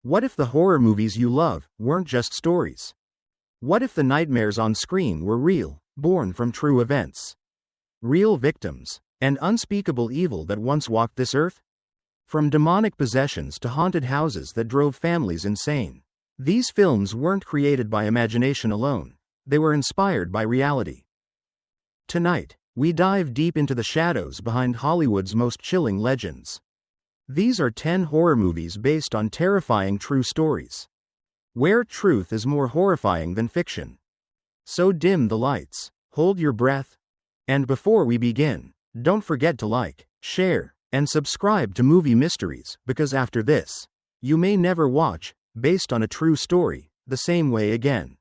What if the horror movies you love weren't just stories? What if the nightmares on screen were real, born from true events? Real victims, and unspeakable evil that once walked this earth? From demonic possessions to haunted houses that drove families insane. These films weren't created by imagination alone, they were inspired by reality. Tonight, we dive deep into the shadows behind Hollywood's most chilling legends. These are 10 horror movies based on terrifying true stories, where truth is more horrifying than fiction. So dim the lights, hold your breath, and before we begin, don't forget to like, share, and subscribe to Movie Mysteries, because after this, you may never watch, based on a true story, the same way again.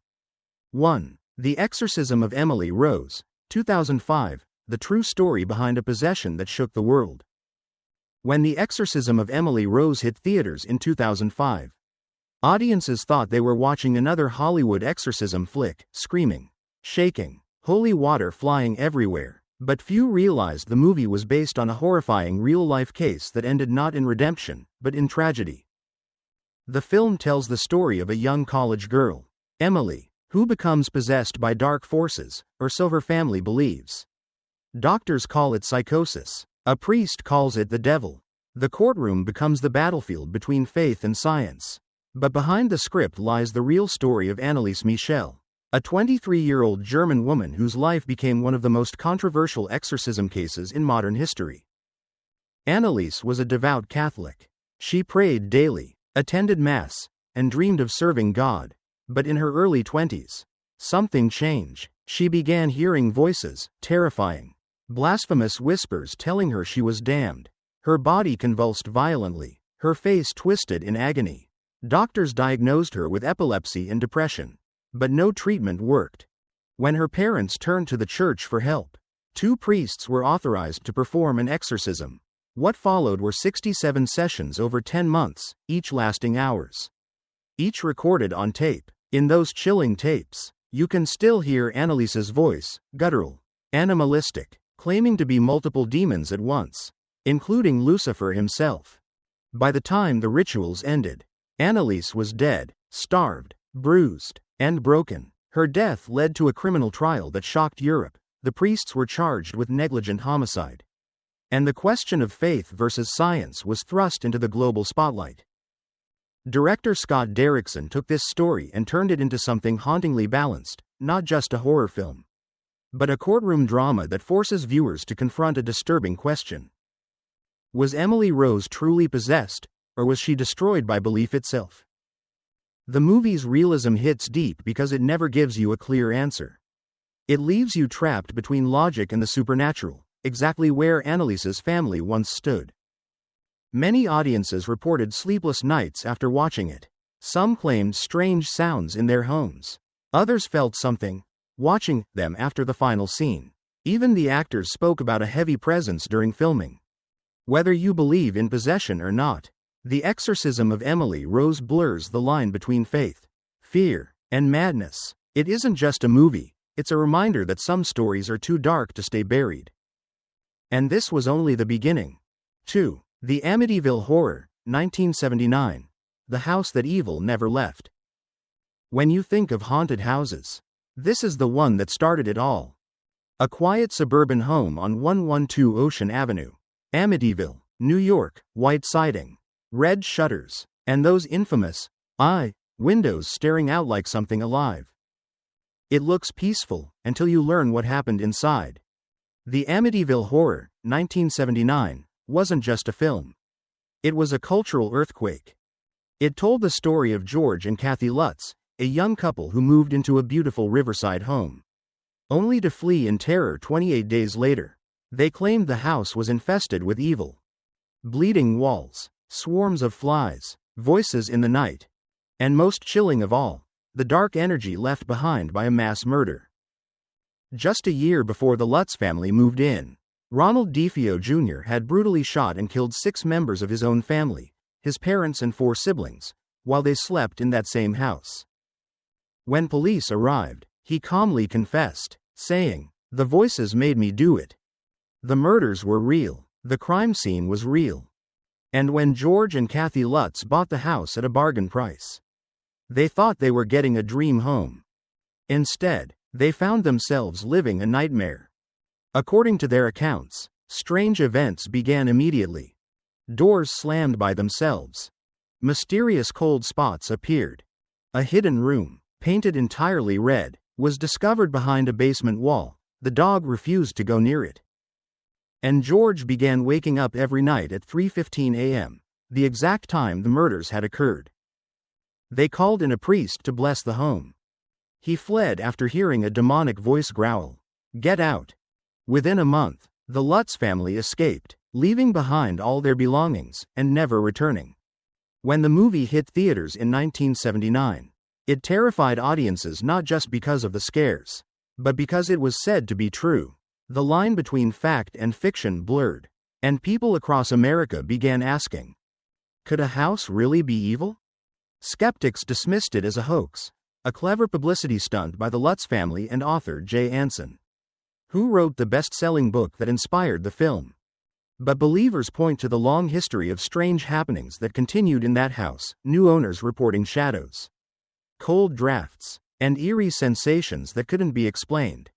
1. The Exorcism of Emily Rose, 2005, the true story behind a possession that shook the world. When The Exorcism of Emily Rose hit theaters in 2005, audiences thought they were watching another Hollywood exorcism flick, screaming, shaking, holy water flying everywhere, but few realized the movie was based on a horrifying real-life case that ended not in redemption, but in tragedy. The film tells the story of a young college girl, Emily, who becomes possessed by dark forces, or so her family believes. Doctors call it psychosis. A priest calls it the devil. The courtroom becomes the battlefield between faith and science. But behind the script lies the real story of Anneliese Michel, a 23-year-old German woman whose life became one of the most controversial exorcism cases in modern history. Anneliese was a devout Catholic. She prayed daily, attended Mass, and dreamed of serving God. But in her early 20s, something changed. She began hearing voices, terrifying, blasphemous whispers telling her she was damned. Her body convulsed violently, her face twisted in agony. Doctors diagnosed her with epilepsy and depression, but no treatment worked. When her parents turned to the church for help, 2 priests were authorized to perform an exorcism. What followed were 67 sessions over 10 months, each lasting hours. Each recorded on tape. In those chilling tapes, you can still hear Anneliese's voice, guttural, animalistic, claiming to be multiple demons at once, including Lucifer himself. By the time the rituals ended, Anneliese was dead, starved, bruised, and broken. Her death led to a criminal trial that shocked Europe. The priests were charged with negligent homicide. And the question of faith versus science was thrust into the global spotlight. Director Scott Derrickson took this story and turned it into something hauntingly balanced, not just a horror film, but a courtroom drama that forces viewers to confront a disturbing question. Was Emily Rose truly possessed, or was she destroyed by belief itself? The movie's realism hits deep because it never gives you a clear answer. It leaves you trapped between logic and the supernatural, exactly where Anneliese's family once stood. Many audiences reported sleepless nights after watching it. Some claimed strange sounds in their homes. Others felt something watching them after the final scene. Even the actors spoke about a heavy presence during filming. Whether you believe in possession or not, The Exorcism of Emily Rose blurs the line between faith, fear, and madness. It isn't just a movie, it's a reminder that some stories are too dark to stay buried. And this was only the beginning. 2. The Amityville Horror, 1979. The House That Evil Never Left. When you think of haunted houses, this is the one that started it all. A quiet suburban home on 112 Ocean Avenue, Amityville, New York, white siding, red shutters, and those infamous windows staring out like something alive. It looks peaceful until you learn what happened inside. The Amityville Horror, 1979, wasn't just a film. It was a cultural earthquake. It told the story of George and Kathy Lutz, a young couple who moved into a beautiful riverside home, only to flee in terror 28 days later. They claimed the house was infested with evil. Bleeding walls, swarms of flies, voices in the night, and most chilling of all, the dark energy left behind by a mass murder. Just a year before the Lutz family moved in, Ronald DeFeo Jr. had brutally shot and killed 6 members of his own family, his parents and 4 siblings, while they slept in that same house. When police arrived, he calmly confessed, saying, "The voices made me do it. The murders were real. The crime scene was real. And when George and Kathy Lutz bought the house at a bargain price, they thought they were getting a dream home. Instead, they found themselves living a nightmare. According to their accounts, strange events began immediately. Doors slammed by themselves. Mysterious cold spots appeared. A hidden room, painted entirely red, was discovered behind a basement wall. The dog refused to go near it. And George began waking up every night at 3:15 a.m., the exact time the murders had occurred. They called in a priest to bless the home. He fled after hearing a demonic voice growl, "Get out!" Within a month, the Lutz family escaped, leaving behind all their belongings and never returning. When the movie hit theaters in 1979, it terrified audiences not just because of the scares, but because it was said to be true. The line between fact and fiction blurred, and people across America began asking, could a house really be evil? Skeptics dismissed it as a hoax, a clever publicity stunt by the Lutz family and author Jay Anson, who wrote the best-selling book that inspired the film. But believers point to the long history of strange happenings that continued in that house, new owners reporting shadows, cold drafts, and eerie sensations that couldn't be explained.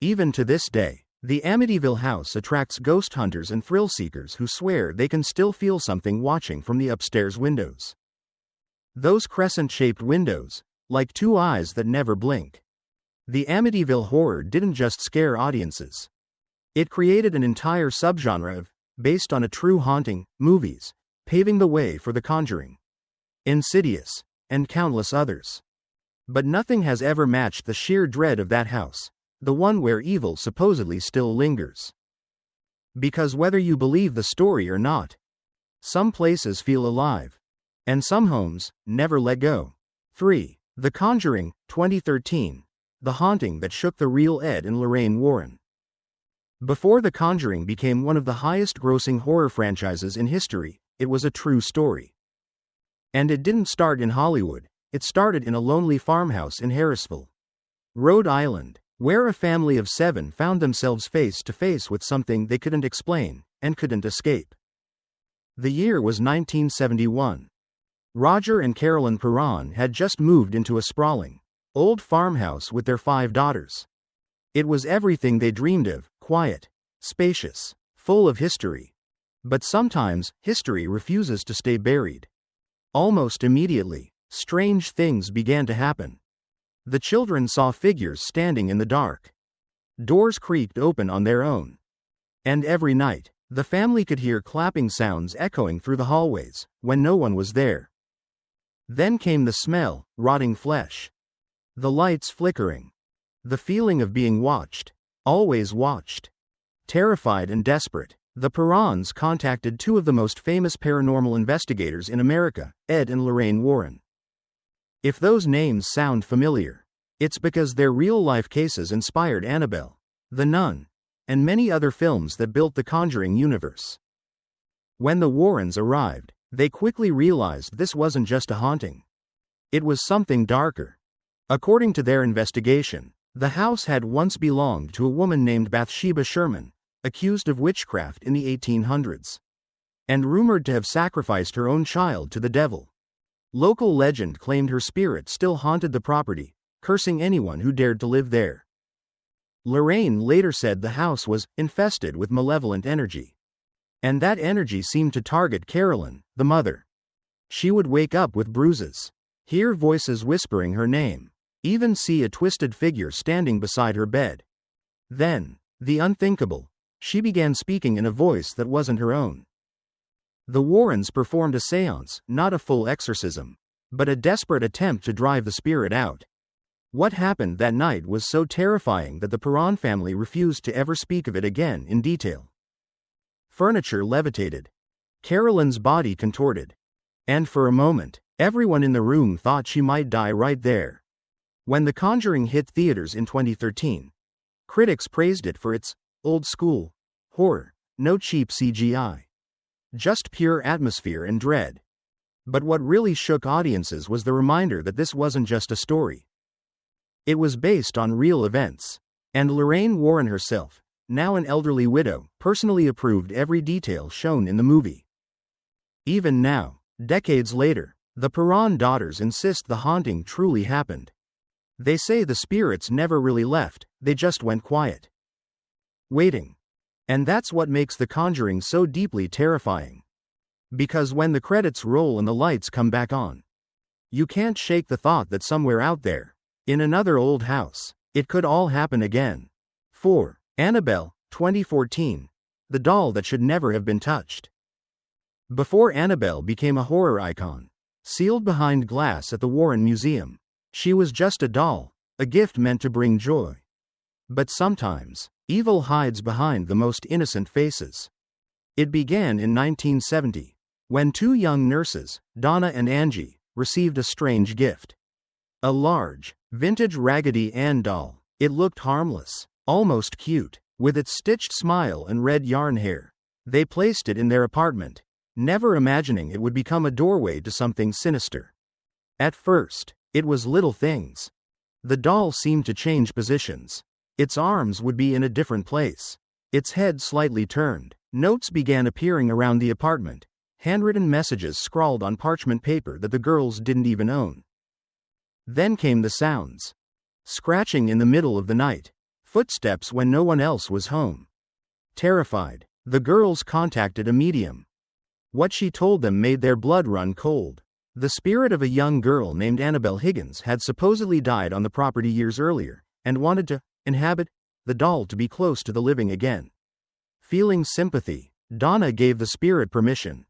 Even to this day, the Amityville house attracts ghost hunters and thrill seekers who swear they can still feel something watching from the upstairs windows. Those crescent-shaped windows, like two eyes that never blink. The Amityville Horror didn't just scare audiences. It created an entire subgenre of, based on a true haunting, movies, paving the way for The Conjuring, Insidious, and countless others. But nothing has ever matched the sheer dread of that house, the one where evil supposedly still lingers. Because whether you believe the story or not, some places feel alive, and some homes never let go. 3. The Conjuring, 2013. The haunting that shook the real Ed and Lorraine Warren. Before The Conjuring became one of the highest-grossing horror franchises in history, it was a true story. And it didn't start in Hollywood, it started in a lonely farmhouse in Harrisville, Rhode Island, where a family of 7 found themselves face to face with something they couldn't explain, and couldn't escape. The year was 1971. Roger and Carolyn Perron had just moved into a sprawling, old farmhouse with their 5 daughters. It was everything they dreamed of, quiet, spacious, full of history. But sometimes, history refuses to stay buried. Almost immediately, strange things began to happen. The children saw figures standing in the dark. Doors creaked open on their own. And every night, the family could hear clapping sounds echoing through the hallways, when no one was there. Then came the smell, rotting flesh. The lights flickering. The feeling of being watched. Always watched. Terrified and desperate, the Perrons contacted 2 of the most famous paranormal investigators in America, Ed and Lorraine Warren. If those names sound familiar, it's because their real-life cases inspired Annabelle, The Nun, and many other films that built the Conjuring universe. When the Warrens arrived, they quickly realized this wasn't just a haunting. It was something darker. According to their investigation, the house had once belonged to a woman named Bathsheba Sherman, accused of witchcraft in the 1800s, and rumored to have sacrificed her own child to the devil. Local legend claimed her spirit still haunted the property, cursing anyone who dared to live there. Lorraine later said the house was infested with malevolent energy. And that energy seemed to target Carolyn, the mother. She would wake up with bruises, hear voices whispering her name, even see a twisted figure standing beside her bed. Then, the unthinkable, she began speaking in a voice that wasn't her own. The Warrens performed a séance, not a full exorcism, but a desperate attempt to drive the spirit out. What happened that night was so terrifying that the Perron family refused to ever speak of it again in detail. Furniture levitated. Carolyn's body contorted. And for a moment, everyone in the room thought she might die right there. When The Conjuring hit theaters in 2013, critics praised it for its old-school horror, no cheap CGI. Just pure atmosphere and dread. But what really shook audiences was the reminder that this wasn't just a story. It was based on real events. And Lorraine Warren herself, now an elderly widow, personally approved every detail shown in the movie. Even now, decades later, the Perron daughters insist the haunting truly happened. They say the spirits never really left, they just went quiet. Waiting. And that's what makes The Conjuring so deeply terrifying. Because when the credits roll and the lights come back on, you can't shake the thought that somewhere out there, in another old house, it could all happen again. 4. Annabelle, 2014. The doll that should never have been touched. Before Annabelle became a horror icon, sealed behind glass at the Warren Museum, she was just a doll, a gift meant to bring joy. But sometimes, evil hides behind the most innocent faces. It began in 1970, when two young nurses, Donna and Angie, received a strange gift. A large, vintage Raggedy Ann doll. It looked harmless, almost cute, with its stitched smile and red yarn hair. They placed it in their apartment, never imagining it would become a doorway to something sinister. At first, it was little things. The doll seemed to change positions. Its arms would be in a different place. Its head slightly turned. Notes began appearing around the apartment, handwritten messages scrawled on parchment paper that the girls didn't even own. Then came the sounds. Scratching in the middle of the night. Footsteps when no one else was home. Terrified, the girls contacted a medium. What she told them made their blood run cold. The spirit of a young girl named Annabelle Higgins had supposedly died on the property years earlier, and wanted to inhabit the doll to be close to the living again. Feeling sympathy, Donna gave the spirit permission.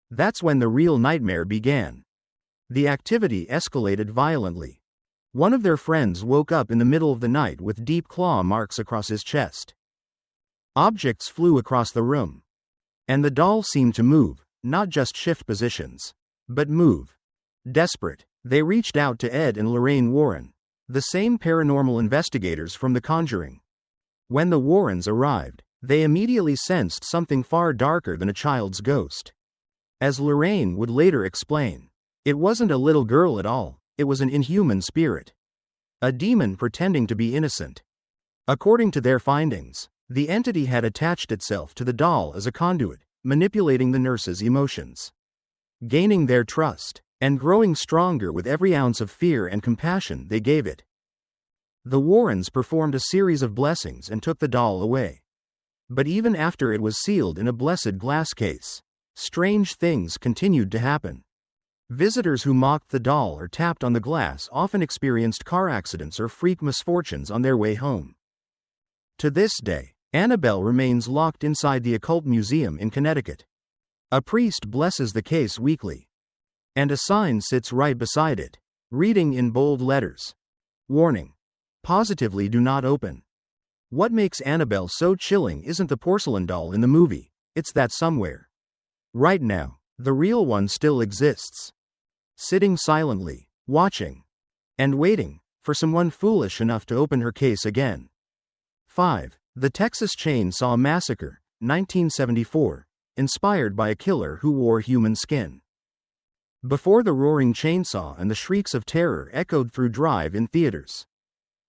That's when the real nightmare began. The activity escalated violently. One of their friends woke up in the middle of the night with deep claw marks across his chest. Objects flew across the room. And the doll seemed to move, not just shift positions, but move. Desperate, they reached out to Ed and Lorraine Warren, the same paranormal investigators from The Conjuring. When the Warrens arrived, they immediately sensed something far darker than a child's ghost. As Lorraine would later explain, it wasn't a little girl at all, it was an inhuman spirit. A demon pretending to be innocent. According to their findings, the entity had attached itself to the doll as a conduit, manipulating the nurses' emotions. Gaining their trust, and growing stronger with every ounce of fear and compassion they gave it. The Warrens performed a series of blessings and took the doll away. But even after it was sealed in a blessed glass case, strange things continued to happen. Visitors who mocked the doll or tapped on the glass often experienced car accidents or freak misfortunes on their way home. To this day, Annabelle remains locked inside the Occult Museum in Connecticut. A priest blesses the case weekly. And a sign sits right beside it, reading in bold letters. Warning. Positively do not open. What makes Annabelle so chilling isn't the porcelain doll in the movie, it's that somewhere. Right now, the real one still exists. Sitting silently, watching, and waiting for someone foolish enough to open her case again. 5. The Texas Chainsaw Massacre, 1974, inspired by a killer who wore human skin. Before the roaring chainsaw and the shrieks of terror echoed through drive-in theaters,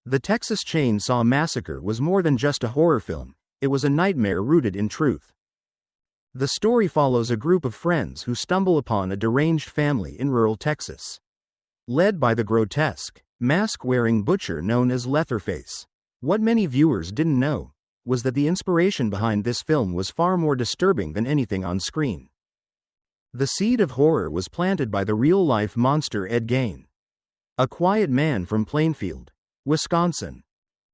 The Texas Chainsaw Massacre was more than just a horror film, it was a nightmare rooted in truth. The story follows a group of friends who stumble upon a deranged family in rural Texas. Led by the grotesque, mask-wearing butcher known as Leatherface. What many viewers didn't know was that the inspiration behind this film was far more disturbing than anything on screen. The seed of horror was planted by the real-life monster Ed Gein, a quiet man from Plainfield, Wisconsin.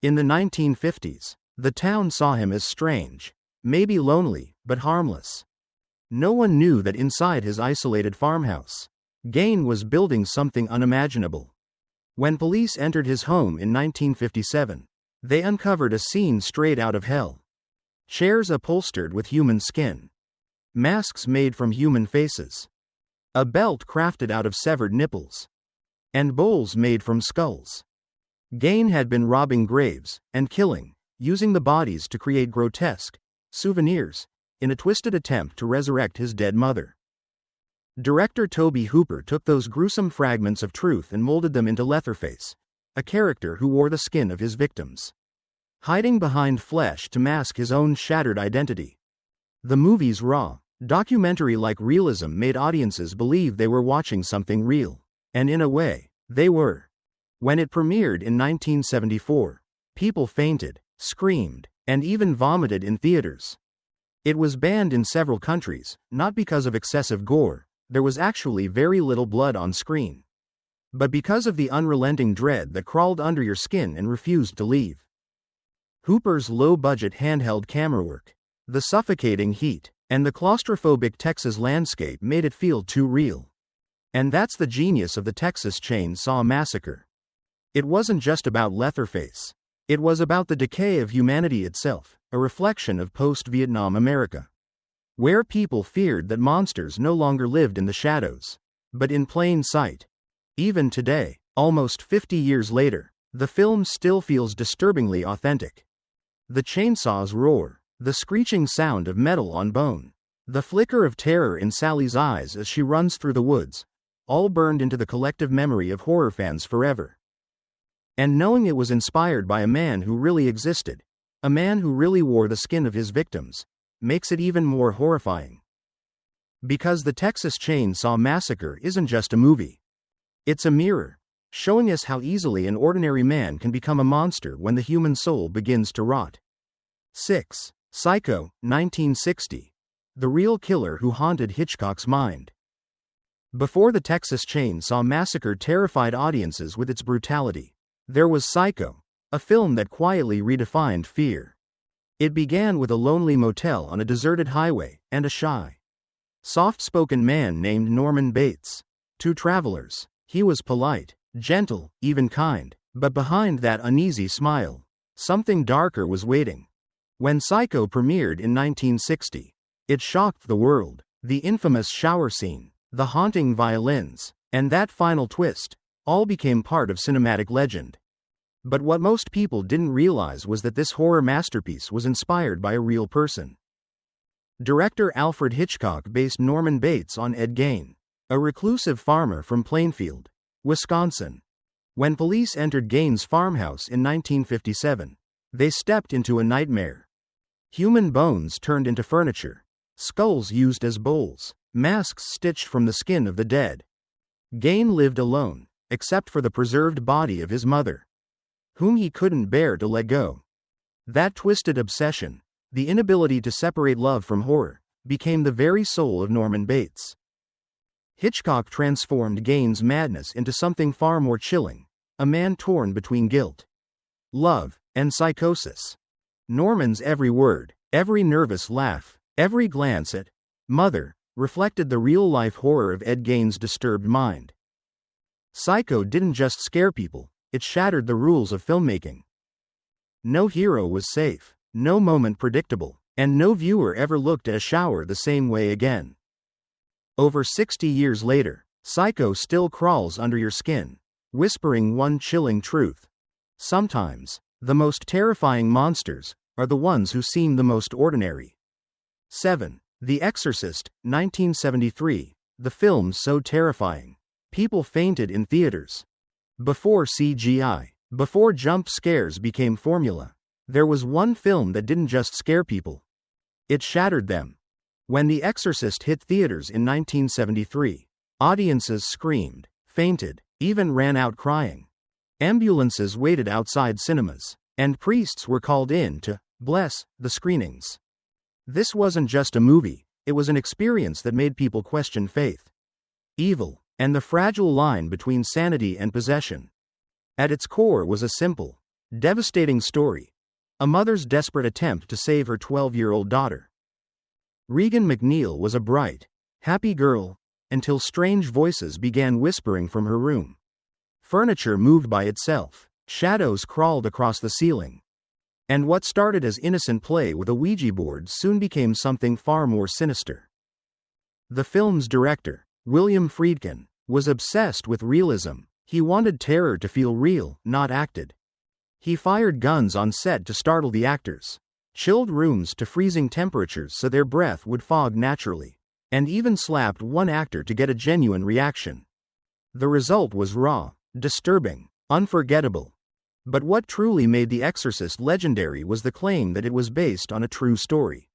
In the 1950s, the town saw him as strange, maybe lonely, but harmless. No one knew that inside his isolated farmhouse, Gein was building something unimaginable. When police entered his home in 1957, they uncovered a scene straight out of hell. Chairs upholstered with human skin. Masks made from human faces. A belt crafted out of severed nipples. And bowls made from skulls. Gein had been robbing graves and killing, using the bodies to create grotesque souvenirs, in a twisted attempt to resurrect his dead mother. Director Tobe Hooper took those gruesome fragments of truth and molded them into Leatherface, a character who wore the skin of his victims, hiding behind flesh to mask his own shattered identity. The movie's raw, Documentary-like realism made audiences believe they were watching something real. And in a way, they were. When it premiered in 1974, people fainted, screamed, and even vomited in theaters. It was banned in several countries, not because of excessive gore, there was actually very little blood on screen, but because of the unrelenting dread that crawled under your skin and refused to leave. Hooper's low-budget handheld camera work, the suffocating heat, and the claustrophobic Texas landscape made it feel too real. And that's the genius of the Texas Chainsaw Massacre. It wasn't just about Leatherface. It was about the decay of humanity itself, a reflection of post-Vietnam America, where people feared that monsters no longer lived in the shadows, but in plain sight. Even today, almost 50 years later, the film still feels disturbingly authentic. The chainsaw's roar, the screeching sound of metal on bone, the flicker of terror in Sally's eyes as she runs through the woods, all burned into the collective memory of horror fans forever. And knowing it was inspired by a man who really existed, a man who really wore the skin of his victims, makes it even more horrifying. Because the Texas Chainsaw Massacre isn't just a movie. It's a mirror, showing us how easily an ordinary man can become a monster when the human soul begins to rot. 6. Psycho, 1960. The real killer who haunted Hitchcock's mind. Before the Texas Chainsaw Massacre terrified audiences with its brutality, there was Psycho, a film that quietly redefined fear. It began with a lonely motel on a deserted highway and a shy, soft-spoken man named Norman Bates. To travelers, he was polite, gentle, even kind, but behind that uneasy smile, something darker was waiting. When Psycho premiered in 1960, it shocked the world. The infamous shower scene, the haunting violins, and that final twist, all became part of cinematic legend. But what most people didn't realize was that this horror masterpiece was inspired by a real person. Director Alfred Hitchcock based Norman Bates on Ed Gein, a reclusive farmer from Plainfield, Wisconsin. When police entered Gain's farmhouse in 1957, they stepped into a nightmare. Human bones turned into furniture, skulls used as bowls, masks stitched from the skin of the dead. Gein lived alone, except for the preserved body of his mother, whom he couldn't bear to let go. That twisted obsession, the inability to separate love from horror, became the very soul of Norman Bates. Hitchcock transformed Gein's madness into something far more chilling, a man torn between guilt, love, and psychosis. Norman's every word, every nervous laugh, every glance at mother, reflected the real-life horror of Ed Gein's disturbed mind. Psycho didn't just scare people, it shattered the rules of filmmaking. No hero was safe, no moment predictable, and no viewer ever looked at a shower the same way again. Over 60 years later, Psycho still crawls under your skin, whispering one chilling truth. Sometimes, the most terrifying monsters are the ones who seem the most ordinary. 7. The Exorcist, 1973. The film so terrifying, people fainted in theaters. Before CGI, before jump scares became formula, there was one film that didn't just scare people. It shattered them. When The Exorcist hit theaters in 1973, audiences screamed, fainted, even ran out crying. Ambulances waited outside cinemas, and priests were called in to bless the screenings. This wasn't just a movie, it was an experience that made people question faith, evil, and the fragile line between sanity and possession. At its core was a simple, devastating story, a mother's desperate attempt to save her 12-year-old daughter. Regan McNeil was a bright, happy girl, until strange voices began whispering from her room. Furniture moved by itself, shadows crawled across the ceiling. And what started as innocent play with a Ouija board soon became something far more sinister. The film's director, William Friedkin, was obsessed with realism. He wanted terror to feel real, not acted. He fired guns on set to startle the actors, chilled rooms to freezing temperatures so their breath would fog naturally, and even slapped one actor to get a genuine reaction. The result was raw, disturbing, unforgettable. But what truly made The Exorcist legendary was the claim that it was based on a true story.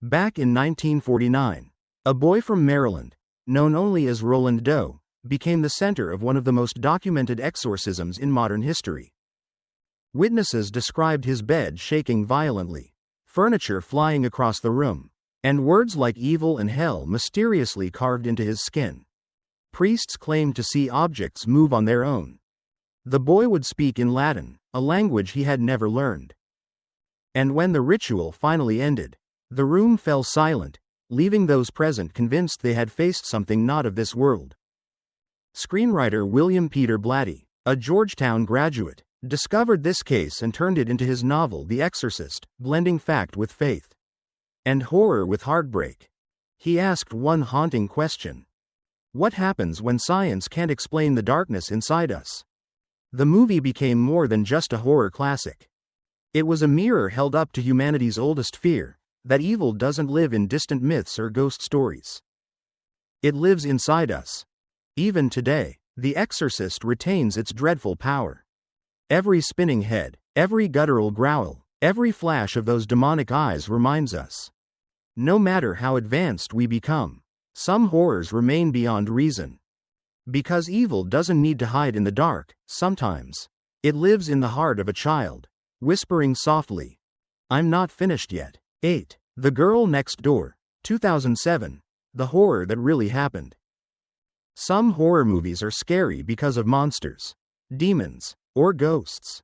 Back in 1949, a boy from Maryland, known only as Roland Doe, became the center of one of the most documented exorcisms in modern history. Witnesses described his bed shaking violently, furniture flying across the room, and words like evil and hell mysteriously carved into his skin. Priests claimed to see objects move on their own. The boy would speak in Latin, a language he had never learned. And when the ritual finally ended, the room fell silent, leaving those present convinced they had faced something not of this world. Screenwriter William Peter Blatty, a Georgetown graduate, discovered this case and turned it into his novel The Exorcist, blending fact with faith and horror with heartbreak. He asked one haunting question: what happens when science can't explain the darkness inside us? The movie became more than just a horror classic. It was a mirror held up to humanity's oldest fear, that evil doesn't live in distant myths or ghost stories. It lives inside us. Even today, The Exorcist retains its dreadful power. Every spinning head, every guttural growl, every flash of those demonic eyes reminds us. No matter how advanced we become, some horrors remain beyond reason. Because evil doesn't need to hide in the dark, sometimes. It lives in the heart of a child, whispering softly, "I'm not finished yet." 8. The Girl Next Door, 2007. The horror that really happened. Some horror movies are scary because of monsters, demons, or ghosts.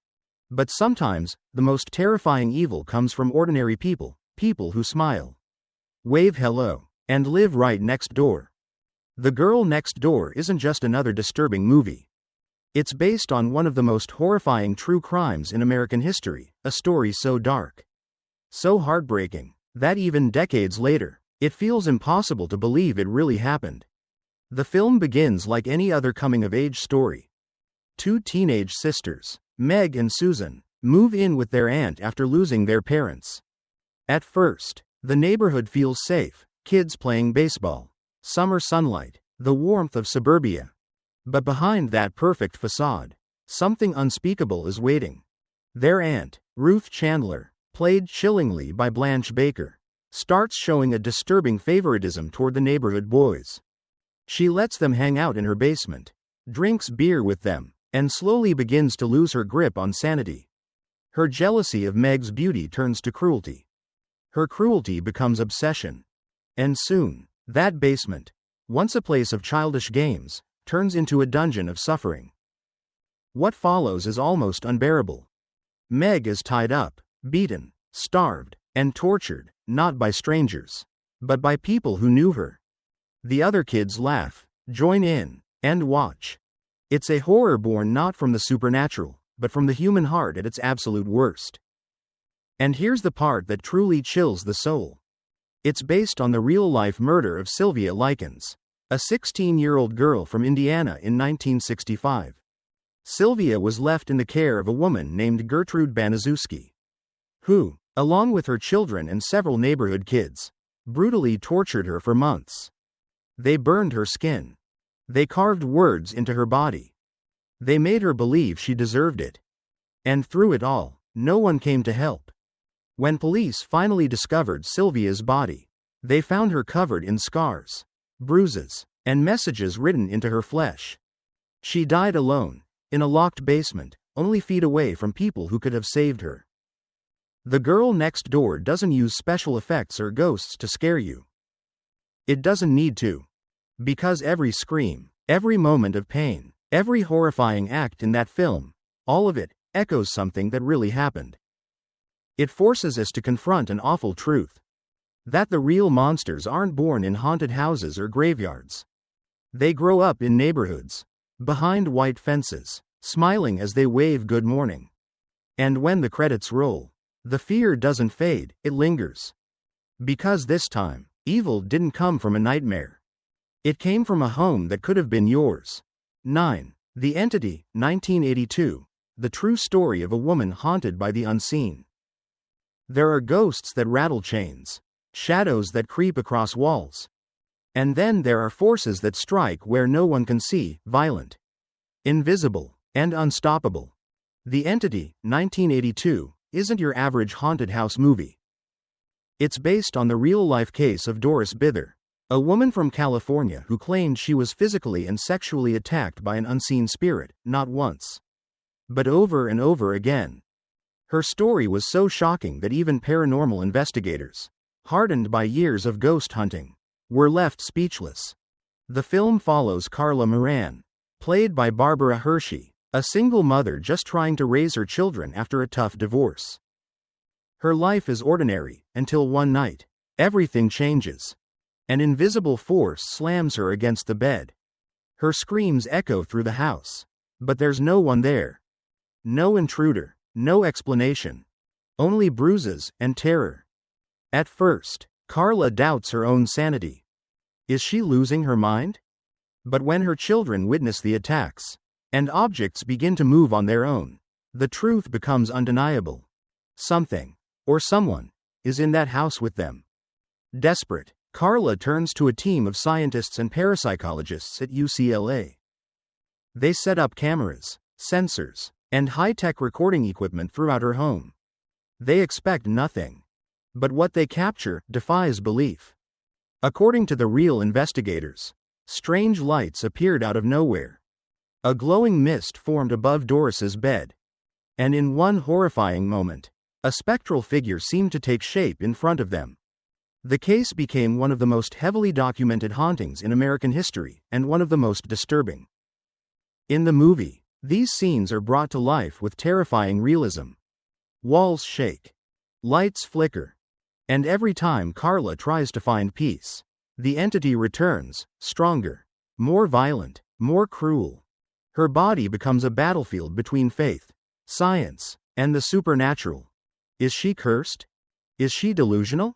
But sometimes, the most terrifying evil comes from ordinary people, people who smile, wave hello, and live right next door. The Girl Next Door isn't just another disturbing movie. It's based on one of the most horrifying true crimes in American history, a story so dark, so heartbreaking, that even decades later, it feels impossible to believe it really happened. The film begins like any other coming-of-age story. Two teenage sisters, Meg and Susan, move in with their aunt after losing their parents. At first, the neighborhood feels safe, kids playing baseball, summer sunlight, the warmth of suburbia. But behind that perfect facade, something unspeakable is waiting. Their aunt, Ruth Chandler, played chillingly by Blanche Baker, starts showing a disturbing favoritism toward the neighborhood boys. She lets them hang out in her basement, drinks beer with them, and slowly begins to lose her grip on sanity. Her jealousy of Meg's beauty turns to cruelty. Her cruelty becomes obsession. And soon, that basement, once a place of childish games, turns into a dungeon of suffering. What follows is almost unbearable. Meg is tied up, beaten, starved, and tortured, not by strangers, but by people who knew her. The other kids laugh, join in, and watch. It's a horror born not from the supernatural, but from the human heart at its absolute worst. And here's the part that truly chills the soul. It's based on the real-life murder of Sylvia Likens, a 16-year-old girl from Indiana in 1965. Sylvia was left in the care of a woman named Gertrude Baniszewski, who, along with her children and several neighborhood kids, brutally tortured her for months. They burned her skin. They carved words into her body. They made her believe she deserved it. And through it all, no one came to help. When police finally discovered Sylvia's body, they found her covered in scars, bruises, and messages written into her flesh. She died alone, in a locked basement, only feet away from people who could have saved her. The Girl Next Door doesn't use special effects or ghosts to scare you. It doesn't need to. Because every scream, every moment of pain, every horrifying act in that film, all of it, echoes something that really happened. It forces us to confront an awful truth. That the real monsters aren't born in haunted houses or graveyards. They grow up in neighborhoods, behind white fences, smiling as they wave good morning. And when the credits roll, the fear doesn't fade, it lingers. Because this time, evil didn't come from a nightmare. It came from a home that could have been yours. 9. The Entity, 1982. The true story of a woman haunted by the unseen. There are ghosts that rattle chains, shadows that creep across walls. And then there are forces that strike where no one can see, violent, invisible, and unstoppable. The Entity, 1982, isn't your average haunted house movie. It's based on the real-life case of Doris Bither, a woman from California who claimed she was physically and sexually attacked by an unseen spirit, not once, but over and over again. Her story was so shocking that even paranormal investigators, hardened by years of ghost hunting, were left speechless. The film follows Carla Moran, played by Barbara Hershey, a single mother just trying to raise her children after a tough divorce. Her life is ordinary, until one night, everything changes. An invisible force slams her against the bed. Her screams echo through the house. But there's no one there. No intruder, no explanation. Only bruises and terror. At first, Carla doubts her own sanity. Is she losing her mind? But when her children witness the attacks, and objects begin to move on their own, the truth becomes undeniable. Something, or someone, is in that house with them. Desperate, Carla turns to a team of scientists and parapsychologists at UCLA. They set up cameras, sensors, and high-tech recording equipment throughout her home. They expect nothing. But what they capture defies belief. According to the real investigators, strange lights appeared out of nowhere. A glowing mist formed above Doris's bed. And in one horrifying moment, a spectral figure seemed to take shape in front of them. The case became one of the most heavily documented hauntings in American history, and one of the most disturbing. In the movie, these scenes are brought to life with terrifying realism. Walls shake. Lights flicker. And every time Carla tries to find peace, the entity returns, stronger, more violent, more cruel. Her body becomes a battlefield between faith, science, and the supernatural. Is she cursed? Is she delusional?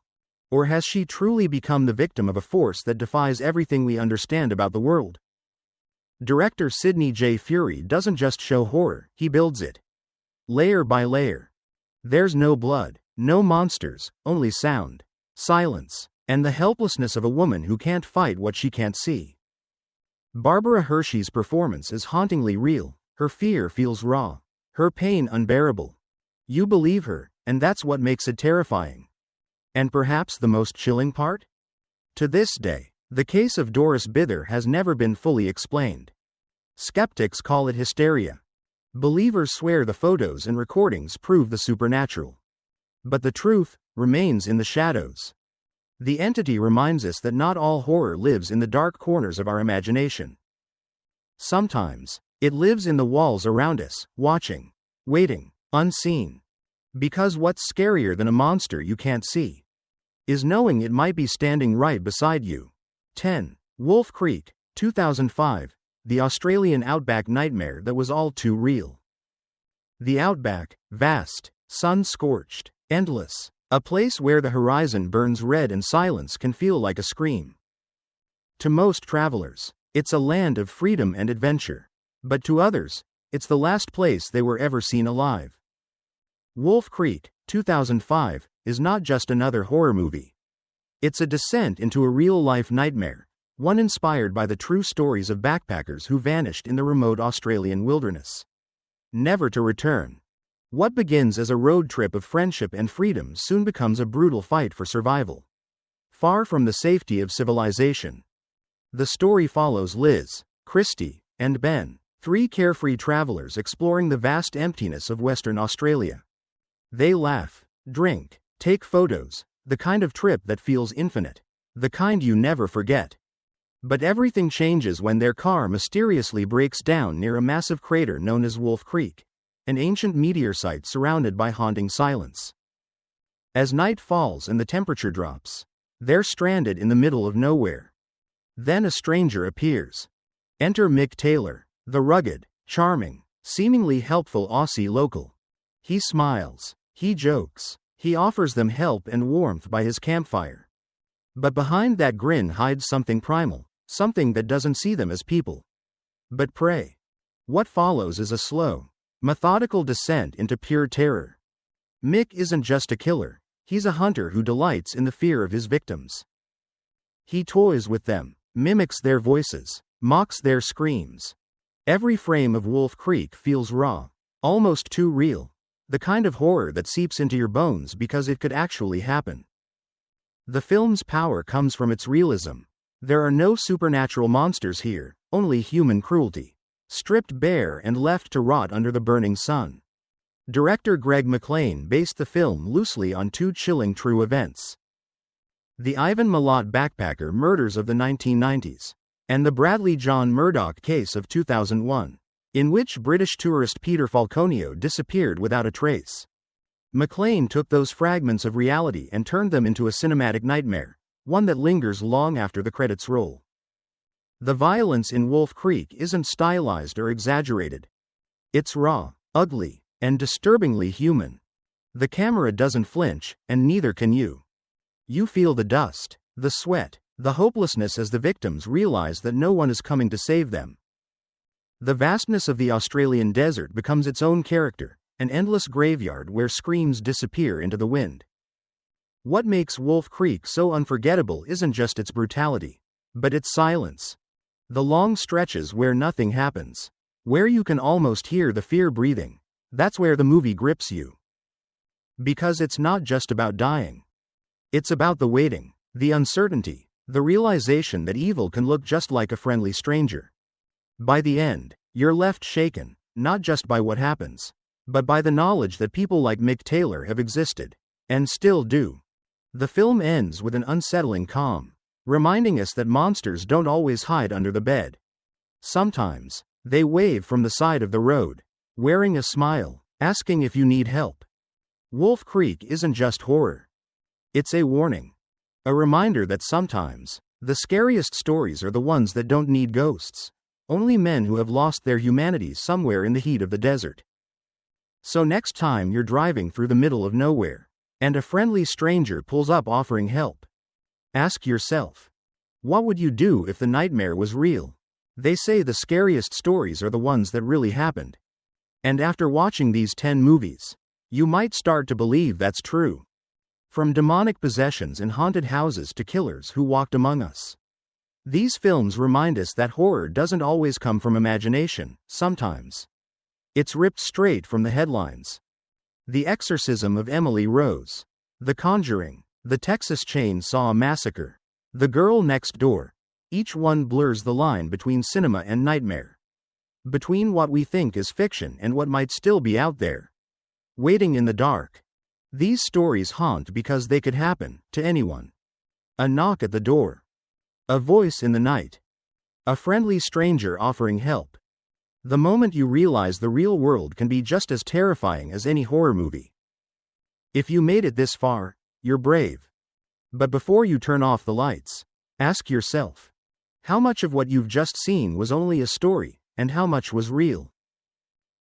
Or has she truly become the victim of a force that defies everything we understand about the world? Director Sidney J. Furie doesn't just show horror, he builds it. Layer by layer. There's no blood, no monsters, only sound, silence, and the helplessness of a woman who can't fight what she can't see. Barbara Hershey's performance is hauntingly real. Her fear feels raw, her pain unbearable. You believe her, and that's what makes it terrifying. And perhaps the most chilling part? To this day, the case of Doris Bither has never been fully explained. Skeptics call it hysteria. Believers swear the photos and recordings prove the supernatural. But the truth remains in the shadows. The entity reminds us that not all horror lives in the dark corners of our imagination. Sometimes, it lives in the walls around us, watching, waiting, unseen. Because what's scarier than a monster you can't see is knowing it might be standing right beside you. 10. Wolf Creek, 2005, the Australian outback nightmare that was all too real. The outback, vast, sun-scorched, endless, a place where the horizon burns red and silence can feel like a scream. To most travelers, it's a land of freedom and adventure. But to others, it's the last place they were ever seen alive. Wolf Creek, 2005, is not just another horror movie. It's a descent into a real-life nightmare, one inspired by the true stories of backpackers who vanished in the remote Australian wilderness, never to return. What begins as a road trip of friendship and freedom soon becomes a brutal fight for survival. Far from the safety of civilization. The story follows Liz, Christy, and Ben, three carefree travelers exploring the vast emptiness of Western Australia. They laugh, drink, take photos, the kind of trip that feels infinite, the kind you never forget. But everything changes when their car mysteriously breaks down near a massive crater known as Wolf Creek, an ancient meteor site surrounded by haunting silence. As night falls and the temperature drops, they're stranded in the middle of nowhere. Then a stranger appears. Enter Mick Taylor, the rugged, charming, seemingly helpful Aussie local. He smiles, he jokes, he offers them help and warmth by his campfire. But behind that grin hides something primal, something that doesn't see them as people, but prey. What follows is a slow, methodical descent into pure terror. Mick isn't just a killer, he's a hunter who delights in the fear of his victims. He toys with them, mimics their voices, mocks their screams. Every frame of Wolf Creek feels raw, almost too real, the kind of horror that seeps into your bones because it could actually happen. The film's power comes from its realism. There are no supernatural monsters here, only human cruelty, stripped bare and left to rot under the burning sun. Director Greg McLean based the film loosely on two chilling true events: the Ivan Milat backpacker murders of the 1990s, and the Bradley John Murdoch case of 2001, in which British tourist Peter Falconio disappeared without a trace. McLean took those fragments of reality and turned them into a cinematic nightmare, one that lingers long after the credits roll. The violence in Wolf Creek isn't stylized or exaggerated. It's raw, ugly, and disturbingly human. The camera doesn't flinch, and neither can you. You feel the dust, the sweat, the hopelessness as the victims realize that no one is coming to save them. The vastness of the Australian desert becomes its own character, an endless graveyard where screams disappear into the wind. What makes Wolf Creek so unforgettable isn't just its brutality, but its silence. The long stretches where nothing happens, where you can almost hear the fear breathing, that's where the movie grips you. Because it's not just about dying. It's about the waiting, the uncertainty, the realization that evil can look just like a friendly stranger. By the end, you're left shaken, not just by what happens, but by the knowledge that people like Mick Taylor have existed, and still do. The film ends with an unsettling calm, reminding us that monsters don't always hide under the bed. Sometimes, they wave from the side of the road, wearing a smile, asking if you need help. Wolf Creek isn't just horror. It's a warning. A reminder that sometimes, the scariest stories are the ones that don't need ghosts, only men who have lost their humanity somewhere in the heat of the desert. So next time you're driving through the middle of nowhere, and a friendly stranger pulls up offering help, ask yourself, what would you do if the nightmare was real? They say the scariest stories are the ones that really happened. And after watching these 10 movies, you might start to believe that's true. From demonic possessions in haunted houses to killers who walked among us. These films remind us that horror doesn't always come from imagination, sometimes. It's ripped straight from the headlines. The Exorcism of Emily Rose. The Conjuring. The Texas Chainsaw Massacre. The Girl Next Door. Each one blurs the line between cinema and nightmare. Between what we think is fiction and what might still be out there, waiting in the dark. These stories haunt because they could happen to anyone. A knock at the door. A voice in the night. A friendly stranger offering help. The moment you realize the real world can be just as terrifying as any horror movie. If you made it this far, you're brave. But before you turn off the lights, ask yourself, how much of what you've just seen was only a story, and how much was real?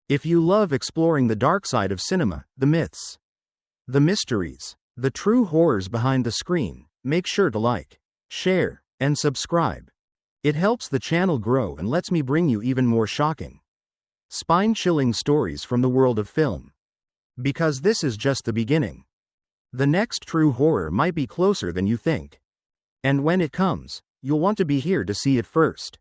If you love exploring the dark side of cinema, the myths, the mysteries, the true horrors behind the screen, make sure to like, share, and subscribe. It helps the channel grow and lets me bring you even more shocking, spine-chilling stories from the world of film. Because this is just the beginning. The next true horror might be closer than you think. And when it comes, you'll want to be here to see it first.